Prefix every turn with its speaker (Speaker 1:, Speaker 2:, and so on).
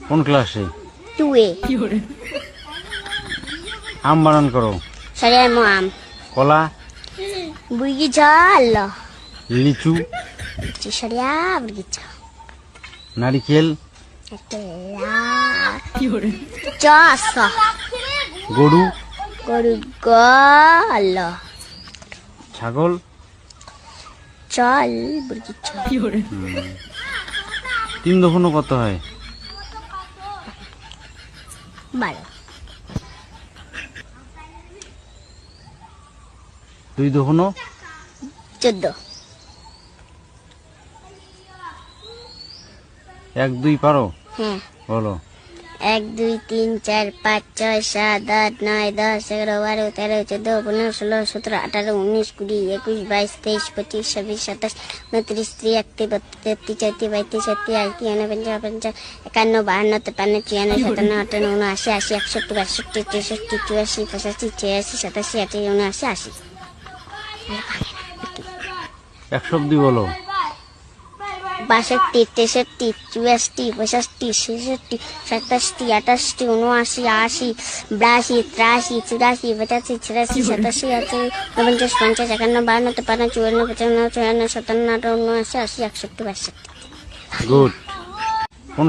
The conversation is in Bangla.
Speaker 1: কোন ক্লাসে?
Speaker 2: 2A।
Speaker 1: আম বানান করো।
Speaker 2: Saya mau am.
Speaker 1: কলা,
Speaker 2: Begitu Allah.
Speaker 1: লিচু,
Speaker 2: Saya begitu.
Speaker 1: নারিকেল,
Speaker 2: Itulah. Jasa.
Speaker 1: গরু,
Speaker 2: Allah.
Speaker 1: ছাগল,
Speaker 2: Chal begitu.
Speaker 1: 3 দোকানো কত হয়?
Speaker 2: 12।
Speaker 1: 2 দোকানো
Speaker 2: 14।
Speaker 1: 1 2 পারো?
Speaker 2: হ্যাঁ।
Speaker 1: বলো।
Speaker 2: 1 2 3 4 5 6 7 8 9 10 11 12 13 14 15 16 17 18 19 20 21 22 23 25 26 27 29 30 31 32 33 34 35 36 51 52 53 54 57 58 59 80 81 62 63 64 85 86 87 88 89 80।
Speaker 1: 100 অবধি বলো।
Speaker 2: 62 63 64 65 66 67 68 79 80 82 83 84 85 86 87 88 49 50 51 52 53 54 55 56 57 58 59 80 81 62 62।
Speaker 1: গুড।